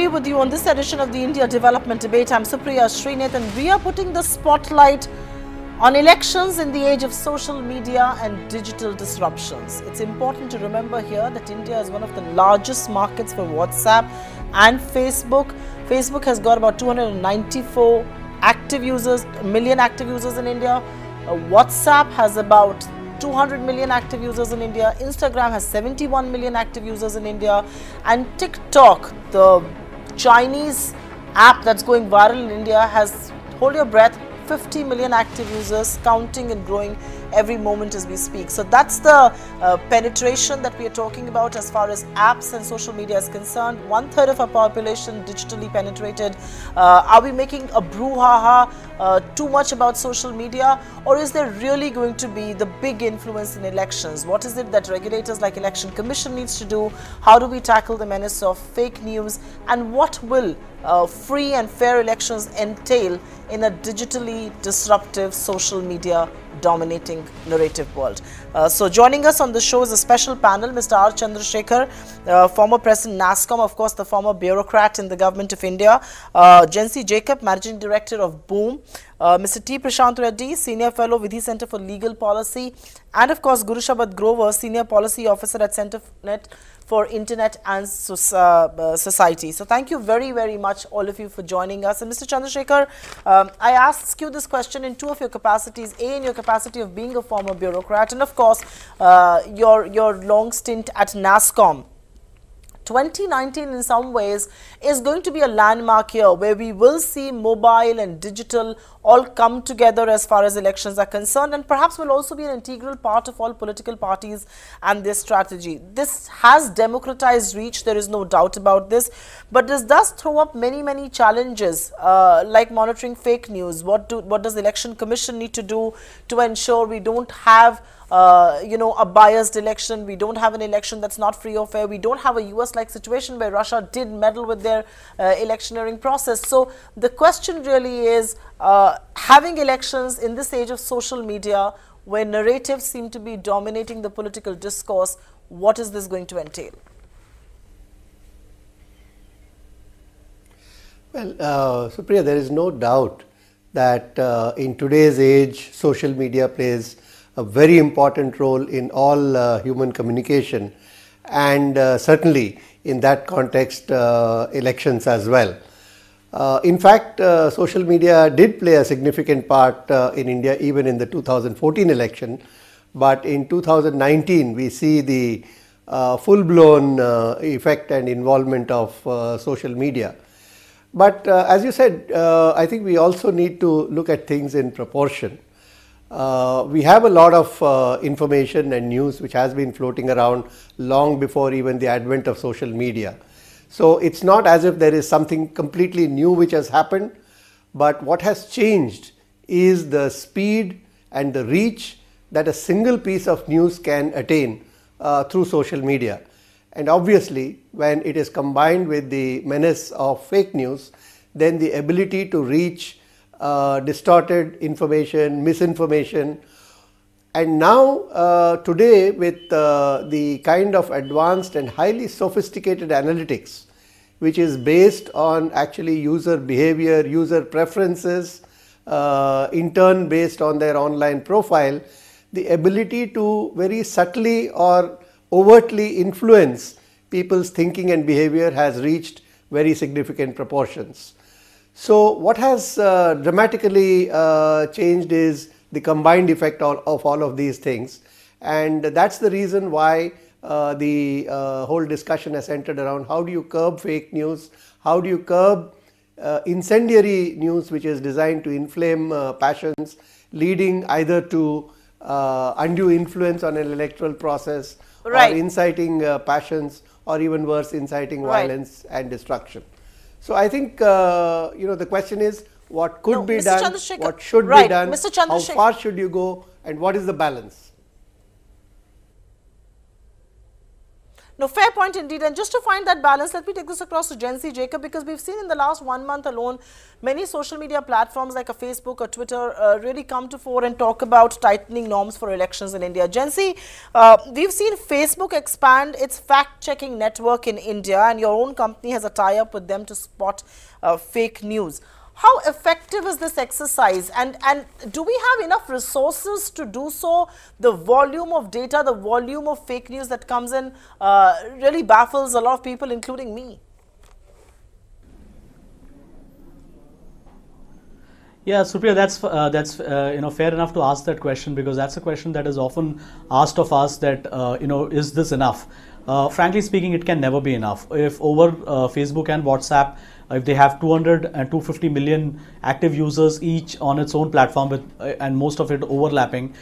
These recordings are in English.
be with you on this edition of the India Development Debate. I'm Supriya Srinath, and we are putting the spotlight on elections in the age of social media and digital disruptions. It's important to remember here that India is one of the largest markets for WhatsApp and Facebook. Facebook has got about 294 million active users in India. WhatsApp has about 200 million active users in India. Instagram has 71 million active users in India. And TikTok, the Chinese app that's going viral in India, has, hold your breath, 50 million active users, counting and growing every moment as we speak. So that's the penetration that we are talking about as far as apps and social media is concerned. 1/3 of our population digitally penetrated. Are we making a brouhaha too much about social media, or is there really going to be the big influence in elections? What is it that regulators like Election Commission needs to do? How do we tackle the menace of fake news, and what will free and fair elections entail in a digitally disruptive social media dominating narrative world? So joining us on the show is a special panel, Mr. R. Chandrasekhar, former President NASSCOM, of course the former bureaucrat in the government of India, Jency Jacob, Managing Director of BOOM, Mr. T. Prashant Reddy, Senior Fellow, Vidhi Center for Legal Policy, and of course Guru Shabad Grover, Senior Policy Officer at CenterNet for Internet and Society. So thank you very, very much, all of you, for joining us. And Mr. Chandrasekhar, I ask you this question in two of your capacities: A, in your capacity of being a former bureaucrat, and of course your long stint at NASSCOM. 2019 in some ways is going to be a landmark year where we will see mobile and digital all come together as far as elections are concerned, and perhaps will also be an integral part of all political parties and their strategy. This has democratized reach, there is no doubt about this, but this does throw up many challenges like monitoring fake news. What does the Election Commission need to do to ensure we don't have a biased election? We don't have an election that's not free or fair. We don't have a US-like situation where Russia did meddle with their electioneering process. So the question really is, having elections in this age of social media where narratives seem to be dominating the political discourse, what is this going to entail? Well, Supriya, there is no doubt that in today's age, social media plays a very important role in all human communication, and certainly in that context elections as well. In fact, social media did play a significant part in India even in the 2014 election, but in 2019 we see the full-blown effect and involvement of social media. But as you said, I think we also need to look at things in proportion. We have a lot of information and news which has been floating around long before even the advent of social media. So it's not as if there is something completely new which has happened, but what has changed is the speed and the reach that a single piece of news can attain through social media. And obviously, when it is combined with the menace of fake news, then the ability to reach distorted information, misinformation, and now today with the kind of advanced and highly sophisticated analytics which is based on actually user behavior, user preferences, in turn based on their online profile, the ability to very subtly or overtly influence people's thinking and behavior has reached very significant proportions. So what has dramatically changed is the combined effect of all of these things, and that's the reason why the whole discussion has centered around how do you curb fake news, how do you curb incendiary news which is designed to inflame passions, leading either to undue influence on an electoral process, right, or inciting passions, or even worse, inciting violence and destruction. So I think the question is what could be done, what should be done, how far should you go, and what is the balance? No, fair point indeed. And just to find that balance, let me take this across to Gen Z, Jacob, because we've seen in the last 1 month alone, many social media platforms like a Facebook or Twitter really come to fore and talk about tightening norms for elections in India. Gen Z, we've seen Facebook expand its fact-checking network in India, and your own company has a tie-up with them to spot fake news. How effective is this exercise, and do we have enough resources to do so? The volume of data, the volume of fake news that comes in really baffles a lot of people, including me. Yeah, Supriya, that's fair enough to ask that question, because that's a question that is often asked of us, that is this enough? Frankly speaking, it can never be enough. If over Facebook and WhatsApp, if they have 200 and 250 million active users each on its own platform, with and most of it overlapping,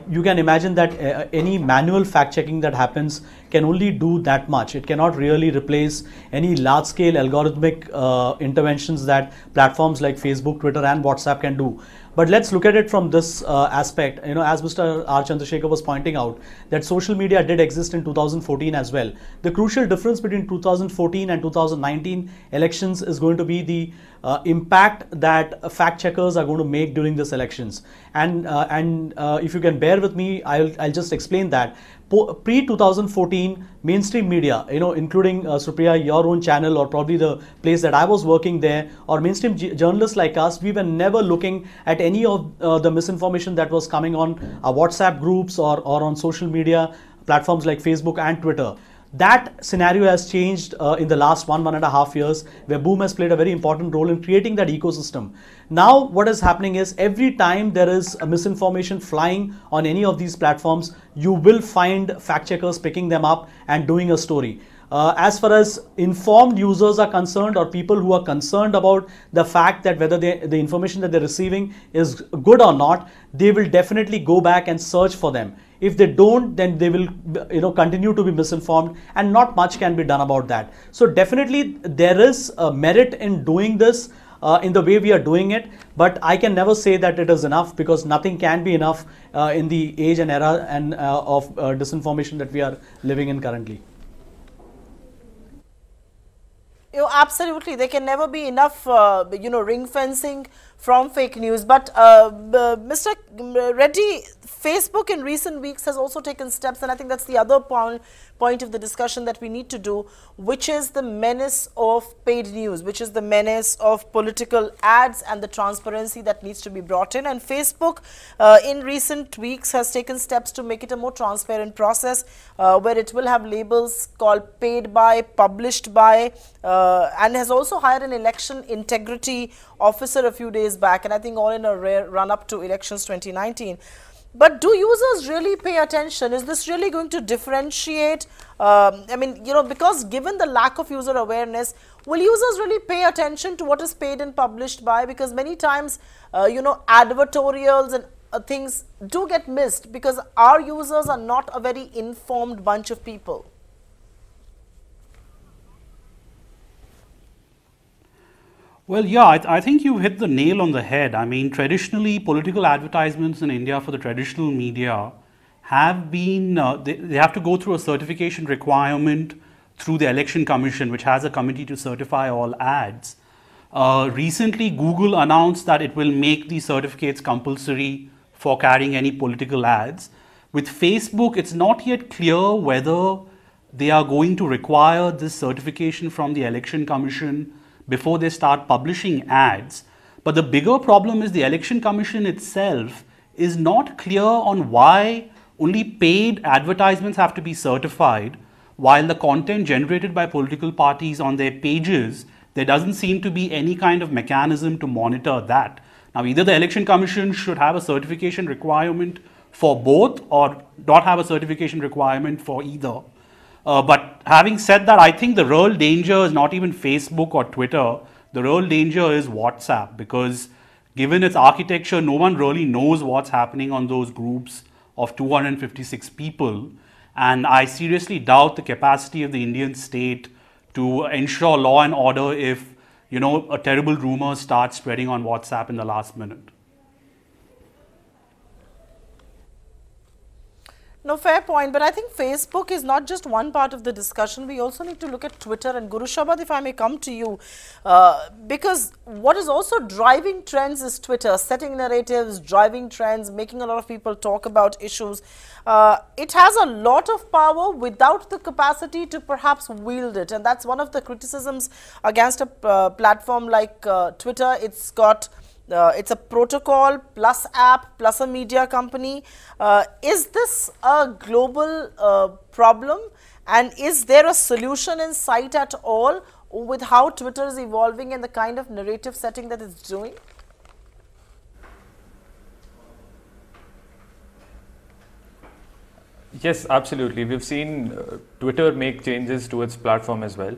you can imagine that any manual fact checking that happens can only do that much. It cannot really replace any large scale algorithmic interventions that platforms like Facebook, Twitter and WhatsApp can do. But let's look at it from this aspect. As Mr. R. Chandrasekhar was pointing out, that social media did exist in 2014 as well. The crucial difference between 2014 and 2019 elections is going to be the impact that fact checkers are going to make during these elections. And if you can bear with me, I'll just explain that. Pre-2014, mainstream media, including Supriya, your own channel, or probably the place that I was working there, or mainstream journalists like us, we were never looking at any of the misinformation that was coming on WhatsApp groups or on social media platforms like Facebook and Twitter. That scenario has changed in the last 1.5 years, where Boom has played a very important role in creating that ecosystem. Now what is happening is, every time there is a misinformation flying on any of these platforms, you will find fact checkers picking them up and doing a story. As far as informed users are concerned, or people who are concerned about the fact that whether the information that they're receiving is good or not, they will definitely go back and search for them. If they don't, then they will continue to be misinformed, and not much can be done about that. So definitely there is a merit in doing this in the way we are doing it, but I can never say that it is enough, because nothing can be enough in the age and era and of disinformation that we are living in currently. Absolutely, there can never be enough, ring fencing from fake news. But Mr. Reddy, Facebook in recent weeks has also taken steps, and I think that's the other point of the discussion that we need to do, which is the menace of paid news, which is the menace of political ads and the transparency that needs to be brought in. And Facebook in recent weeks has taken steps to make it a more transparent process, where it will have labels called paid by, published by, and has also hired an election integrity officer a few days back, and I think all in a rare run up to elections 2019. But do users really pay attention? Is this really going to differentiate? Because given the lack of user awareness, will users really pay attention to what is paid and published by? Because many times, advertorials and things do get missed, because our users are not a very informed bunch of people. Well, yeah, I think you hit the nail on the head. I mean, traditionally, political advertisements in India for the traditional media have been, they have to go through a certification requirement through the Election Commission, which has a committee to certify all ads. Recently, Google announced that it will make these certificates compulsory for carrying any political ads. With Facebook, it's not yet clear whether they are going to require this certification from the Election Commission before they start publishing ads. But the bigger problem is the Election Commission itself is not clear on why only paid advertisements have to be certified, while the content generated by political parties on their pages, there doesn't seem to be any kind of mechanism to monitor that. Now, either the Election Commission should have a certification requirement for both, or not have a certification requirement for either. But having said that, I think the real danger is not even Facebook or Twitter. The real danger is WhatsApp, because given its architecture, no one really knows what's happening on those groups of 256 people. And I seriously doubt the capacity of the Indian state to ensure law and order if, a terrible rumor starts spreading on WhatsApp in the last minute. No, fair point. But I think Facebook is not just one part of the discussion. We also need to look at Twitter. And Guru Shabad, if I may come to you, because what is also driving trends is Twitter, setting narratives, driving trends, making a lot of people talk about issues. It has a lot of power without the capacity to perhaps wield it. And that's one of the criticisms against a platform like Twitter. It's got it's a protocol plus app plus a media company. Is this a global problem, and is there a solution in sight at all with how Twitter is evolving and the kind of narrative setting that it's doing? Yes, absolutely. We've seen Twitter make changes to its platform as well.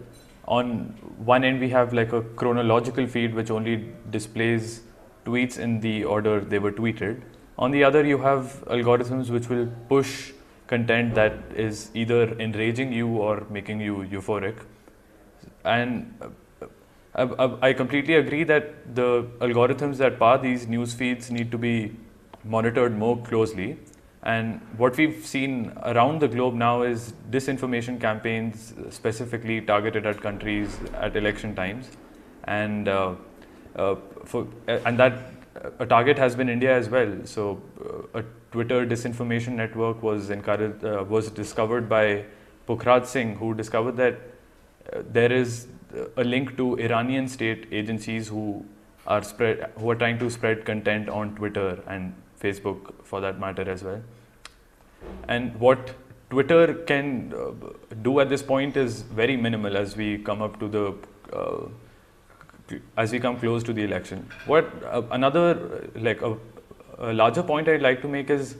On one end, we have like a chronological feed which only displays tweets in the order they were tweeted. On the other, you have algorithms which will push content that is either enraging you or making you euphoric. And I completely agree that the algorithms that power these news feeds need to be monitored more closely. And what we've seen around the globe now is disinformation campaigns specifically targeted at countries at election times. And that a target has been India as well. So a Twitter disinformation network was discovered by Pukhraj Singh, who discovered that there is a link to Iranian state agencies who are trying to spread content on Twitter and Facebook for that matter as well. And what Twitter can do at this point is very minimal as we come up to the as we come close to the election. Another a larger point I'd like to make is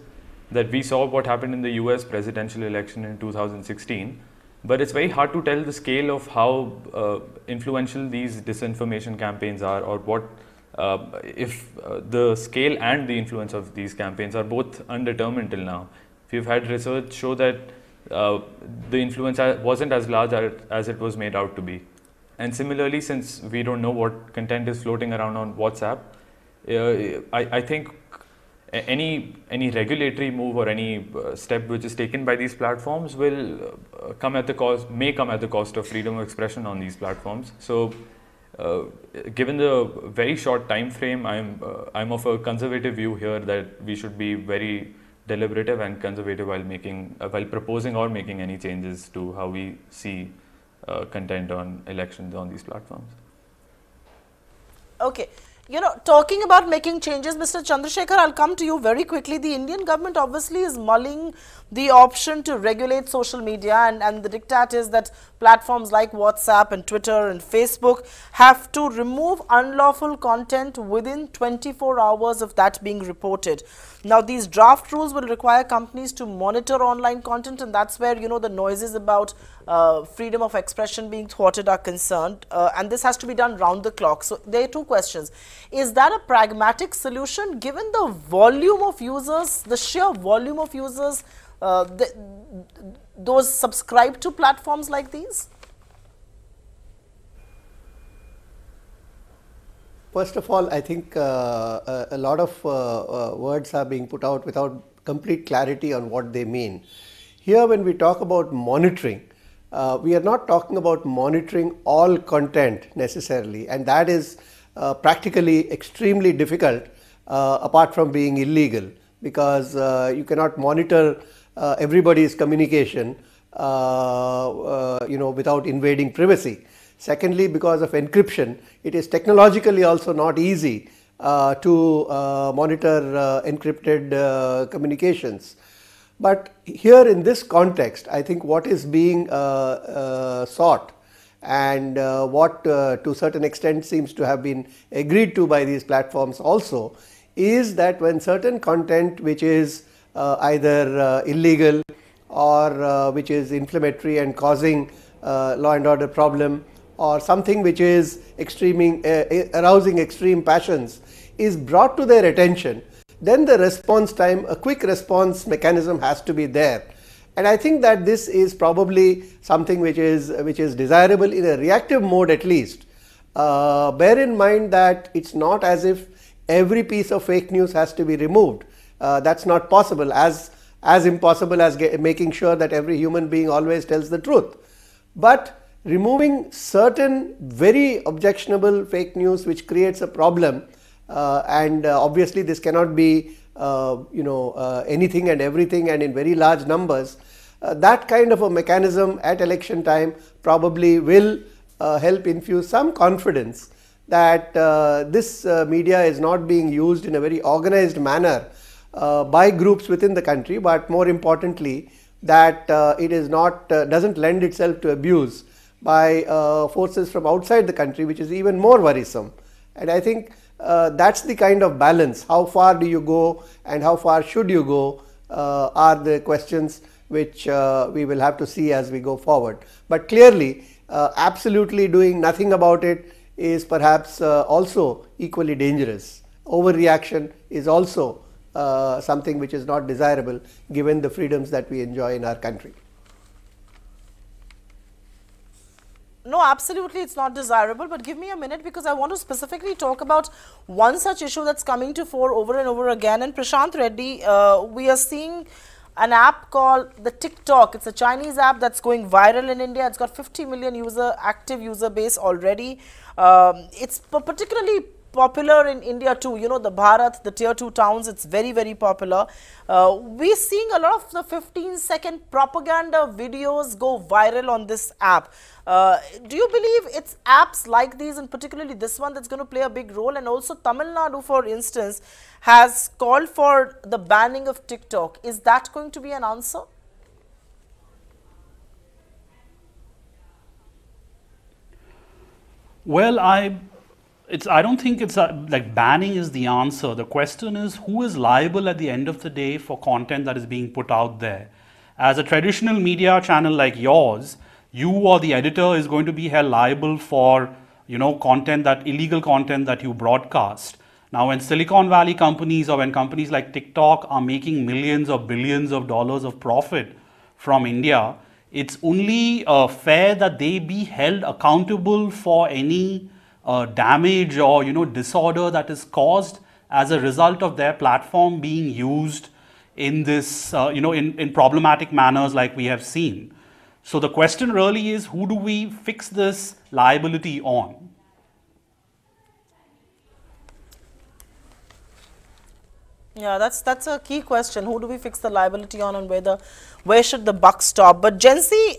that we saw what happened in the US presidential election in 2016, but it's very hard to tell the scale of how influential these disinformation campaigns are, or what if the scale and the influence of these campaigns are both undetermined till now. We've had research show that the influence wasn't as large as it was made out to be. And similarly, since we don't know what content is floating around on WhatsApp, I think any regulatory move or any step which is taken by these platforms will may come at the cost of freedom of expression on these platforms. So, given the very short time frame, I'm of a conservative view here that we should be very deliberative and conservative while proposing or making any changes to how we see content on elections on these platforms. Okay. Talking about making changes, Mr. Chandrasekhar, I'll come to you very quickly. The Indian government obviously is mulling the option to regulate social media, and the diktat is that platforms like WhatsApp and Twitter and Facebook have to remove unlawful content within 24 hours of that being reported. Now, these draft rules will require companies to monitor online content, and that's where, the noises about freedom of expression being thwarted are concerned, and this has to be done round the clock. So, there are two questions. Is that a pragmatic solution given the volume of users, the sheer volume of users, those subscribe to platforms like these? First of all, I think a lot of words are being put out without complete clarity on what they mean. Here, when we talk about monitoring, we are not talking about monitoring all content necessarily, and that is practically extremely difficult apart from being illegal, because you cannot monitor everybody's communication without invading privacy. Secondly, because of encryption, it is technologically also not easy to monitor encrypted communications. But here in this context, I think what is being sought, and what to a certain extent seems to have been agreed to by these platforms also, is that when certain content which is either illegal or which is inflammatory and causing law and order problem, or something which is arousing extreme passions, is brought to their attention, then the response time, a quick response mechanism has to be there. And I think that this is probably something which is desirable in a reactive mode at least. Bear in mind that it's not as if every piece of fake news has to be removed. That's not possible. As as impossible as making sure that every human being always tells the truth. But removing certain very objectionable fake news which creates a problem, and obviously this cannot be anything and everything and in very large numbers, that kind of a mechanism at election time probably will help infuse some confidence that this media is not being used in a very organized manner by groups within the country, but more importantly that it is not doesn't lend itself to abuse by forces from outside the country, which is even more worrisome. And I think that's the kind of balance. How far do you go and how far should you go are the questions which we will have to see as we go forward. But clearly, absolutely doing nothing about it is perhaps also equally dangerous. Overreaction is also something which is not desirable given the freedoms that we enjoy in our country. No, absolutely it's not desirable, but give me a minute because I want to specifically talk about one such issue that's coming to fore over and over again. And Prashant Reddy, we are seeing an app called the TikTok. It's a Chinese app that's going viral in India. It's got 50 million active user base already. It's particularly popular in India too, you know, the Bharat, the tier 2 towns, it's very, very popular. We're seeing a lot of the 15-second propaganda videos go viral on this app. Do you believe it's apps like these, and particularly this one, that's going to play a big role? And also Tamil Nadu, for instance, has called for the banning of TikTok. Is that going to be an answer? Well, I don't think it's like banning is the answer. The question is who is liable at the end of the day for content that is being put out there. As a traditional media channel like yours, you or the editor is going to be held liable for, you know, illegal content that you broadcast. Now, when Silicon Valley companies or when companies like TikTok are making millions or billions of dollars of profit from India, it's only fair that they be held accountable for any damage or, you know, disorder that is caused as a result of their platform being used in this, in problematic manners like we have seen. So the question really is, who do we fix this liability on? Yeah, that's a key question. Who do we fix the liability on, and where should the buck stop? But Jency,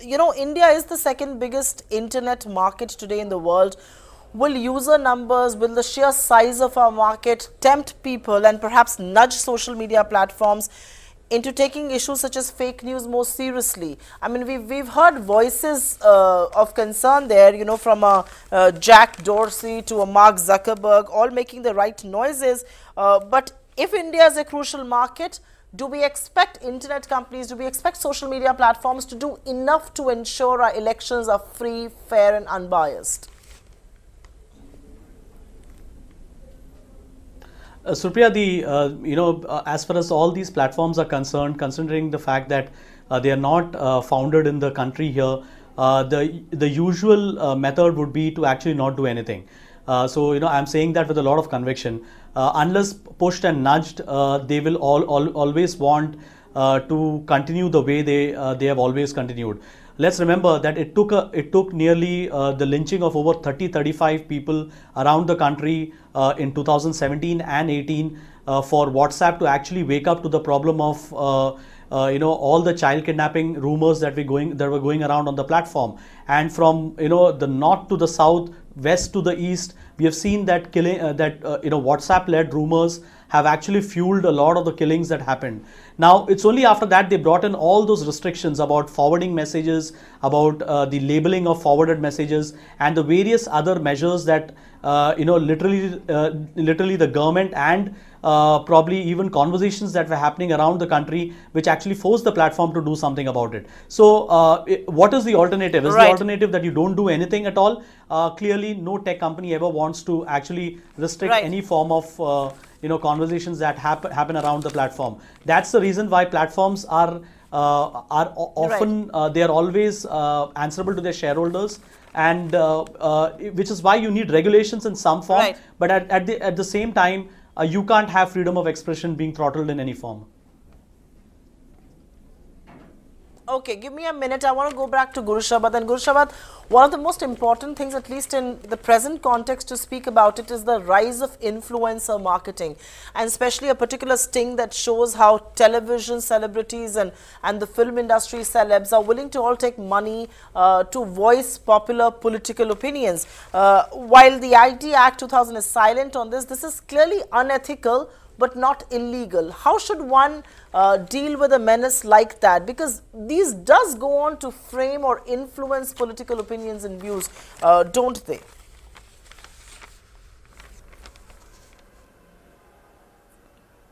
you know, India is the second biggest internet market today in the world. Will user numbers, will the sheer size of our market tempt people and perhaps nudge social media platforms into taking issues such as fake news more seriously? I mean, we've heard voices of concern there, you know, from a Jack Dorsey to a Mark Zuckerberg, all making the right noises. But if India is a crucial market, do we expect internet companies, do we expect social media platforms to do enough to ensure our elections are free, fair and unbiased? Supriya, as far as all these platforms are concerned, considering the fact that they are not founded in the country here, the usual method would be to actually not do anything. So, you know, I'm saying that with a lot of conviction. Unless pushed and nudged, they will always want to continue the way they have always continued. Let's remember that it took nearly the lynching of over 30-35 people around the country in 2017 and 18 for WhatsApp to actually wake up to the problem of all the child kidnapping rumors that were going around on the platform. And from the north to the south, west to the east, we have seen that WhatsApp-led rumors have actually fueled a lot of the killings that happened. Now, it's only after that they brought in all those restrictions about forwarding messages, about the labeling of forwarded messages, and the various other measures that literally the government and probably even conversations that were happening around the country, which actually forced the platform to do something about it. So what is the alternative? Is the alternative that you don't do anything at all? Clearly, no tech company ever wants to actually restrict any form of conversations that happen around the platform. That's the reason why platforms are often they are always answerable to their shareholders, and which is why you need regulations in some form. But at the same time, you can't have freedom of expression being throttled in any form. Okay, give me a minute. I want to go back to Guru Shabad. And Guru Shabad, one of the most important things, at least in the present context to speak about it, is the rise of influencer marketing. And especially a particular sting that shows how television celebrities and the film industry celebs are willing to all take money to voice popular political opinions. While the IT Act 2000 is silent on this, this is clearly unethical but not illegal. How should one deal with a menace like that? Because these does go on to frame or influence political opinions and views, don't they?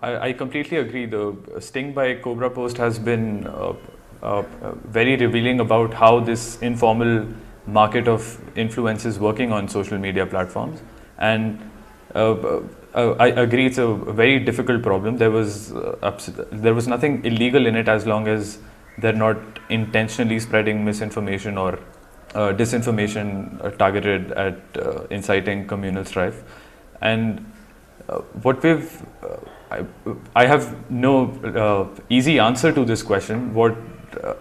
I completely agree. The sting by Cobra Post has been very revealing about how this informal market of influence is working on social media platforms. And I agree, it's a very difficult problem. There was nothing illegal in it as long as they're not intentionally spreading misinformation or disinformation targeted at inciting communal strife. And what we've I have no easy answer to this question.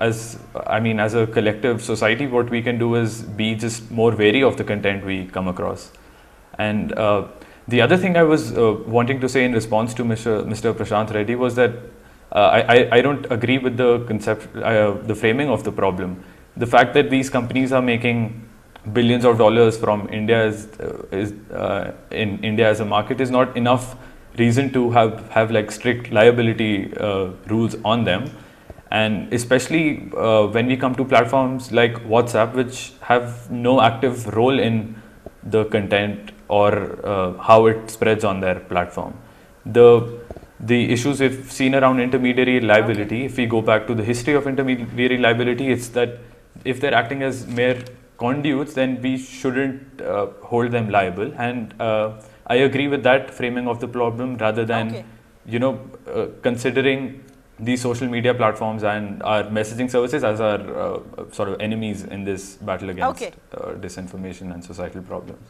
As a collective society, what we can do is be just more wary of the content we come across. And the other thing I was wanting to say in response to Mr. Prashant Reddy was that I don't agree with the concept, the framing of the problem. The fact that these companies are making billions of dollars from India in India as a market is not enough reason to have like strict liability rules on them. And especially when we come to platforms like WhatsApp, which have no active role in the content or how it spreads on their platform. The issues we've seen around intermediary liability, if we go back to the history of intermediary liability, it's that if they're acting as mere conduits, then we shouldn't hold them liable. And I agree with that framing of the problem, rather than considering these social media platforms and our messaging services as our sort of enemies in this battle against disinformation and societal problems.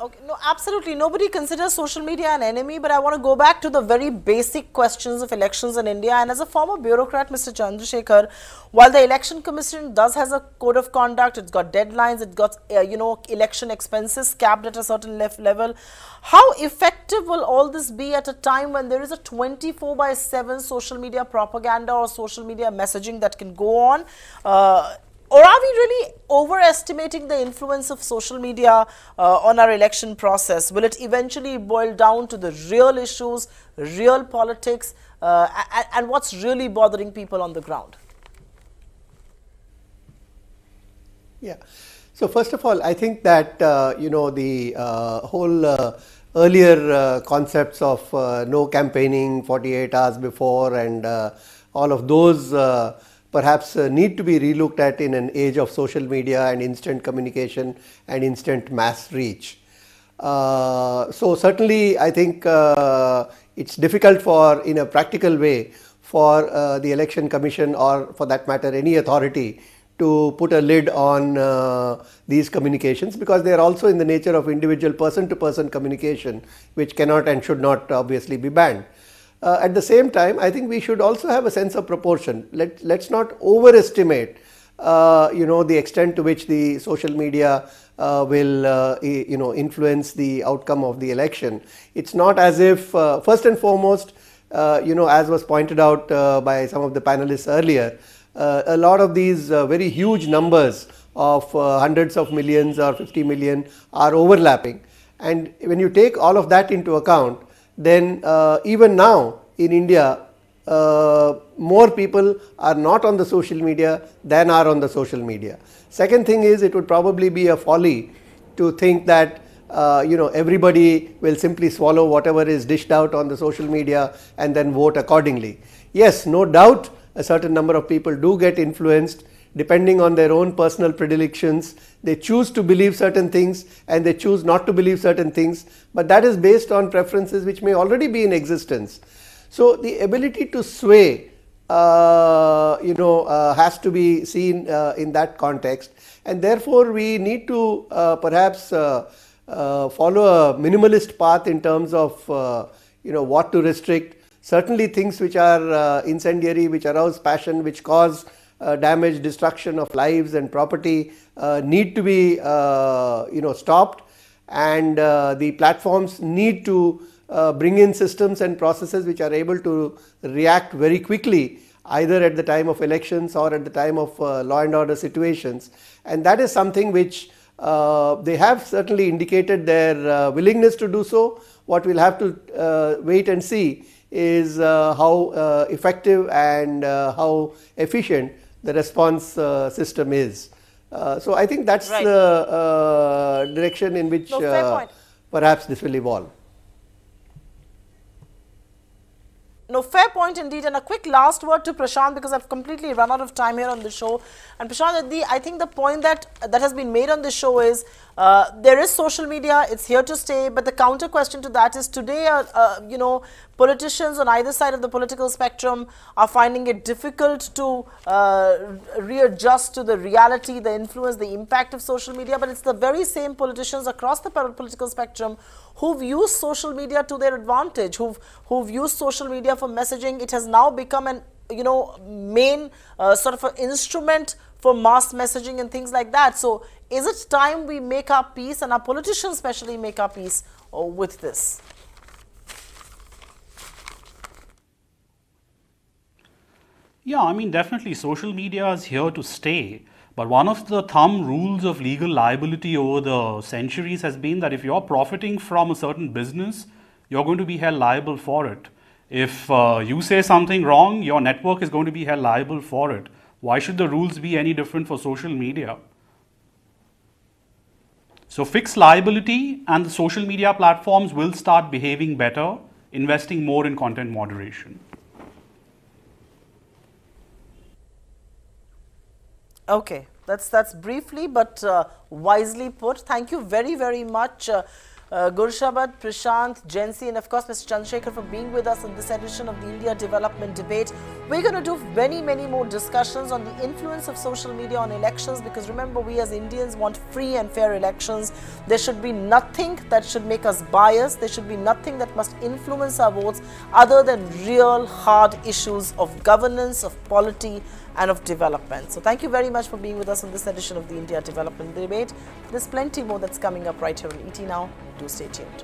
Okay, no, absolutely. Nobody considers social media an enemy, but I want to go back to the very basic questions of elections in India. And as a former bureaucrat, Mr. Chandrasekhar, while the Election Commission does has a code of conduct, it's got deadlines, it's got, election expenses capped at a certain level. How effective will all this be at a time when there is a 24/7 social media propaganda or social media messaging that can go on? Or are we really overestimating the influence of social media on our election process? Will it eventually boil down to the real issues, real politics, and what's really bothering people on the ground? Yeah. So first of all, I think that the whole earlier concepts of no campaigning 48 hours before and all of those perhaps need to be relooked at in an age of social media and instant communication and instant mass reach. So certainly I think it's difficult in a practical way for the Election Commission, or for that matter any authority, to put a lid on these communications, because they are also in the nature of individual person-to-person communication, which cannot and should not obviously be banned. At the same time, I think we should also have a sense of proportion. Let's not overestimate, the extent to which the social media will, influence the outcome of the election. It's not as if, first and foremost, as was pointed out by some of the panelists earlier, a lot of these very huge numbers of hundreds of millions or 50 million are overlapping. And when you take all of that into account, then even now in India, more people are not on the social media than are on the social media. Second thing is, it would probably be a folly to think that everybody will simply swallow whatever is dished out on the social media and then vote accordingly. Yes, no doubt a certain number of people do get influenced depending on their own personal predilections. They choose to believe certain things and they choose not to believe certain things, but that is based on preferences which may already be in existence. So the ability to sway has to be seen in that context, and therefore we need to perhaps follow a minimalist path in terms of what to restrict. Certainly things which are incendiary, which arouse passion, which cause damage, destruction of lives and property need to be stopped, and the platforms need to bring in systems and processes which are able to react very quickly, either at the time of elections or at the time of law and order situations. And that is something which they have certainly indicated their willingness to do so. What we'll have to wait and see is how effective and how efficient the response system is. So I think that's Right. the direction in which No, fair point. perhaps this will evolve. No, fair point indeed. And a quick last word to Prashant, because I've completely run out of time here on the show. And Prashant, I think the point that has been made on the show is there is social media, it's here to stay. But the counter question to that is today, politicians on either side of the political spectrum are finding it difficult to readjust to the reality, the influence, the impact of social media. But it's the very same politicians across the political spectrum who've used social media to their advantage, who've used social media for messaging. It has now become an main sort of an instrument for mass messaging and things like that. So is it time we make our peace, and our politicians especially make our peace with this? Yeah, I mean, definitely social media is here to stay. But one of the thumb rules of legal liability over the centuries has been that if you're profiting from a certain business, you're going to be held liable for it. If you say something wrong, your network is going to be held liable for it. Why should the rules be any different for social media? So fix liability, and the social media platforms will start behaving better, investing more in content moderation. Okay, that's briefly but wisely put. Thank you very, very much, Gurshabad, Prashant, Jency, and of course Mr. Chandrasekhar for being with us in this edition of the India Development Debate. We're going to do many, many more discussions on the influence of social media on elections, because remember, we as Indians want free and fair elections. There should be nothing that should make us biased. There should be nothing that must influence our votes other than real hard issues of governance, of polity, and of development. So thank you very much for being with us on this edition of the India Development Debate. There's plenty more that's coming up right here on ET Now. Do stay tuned.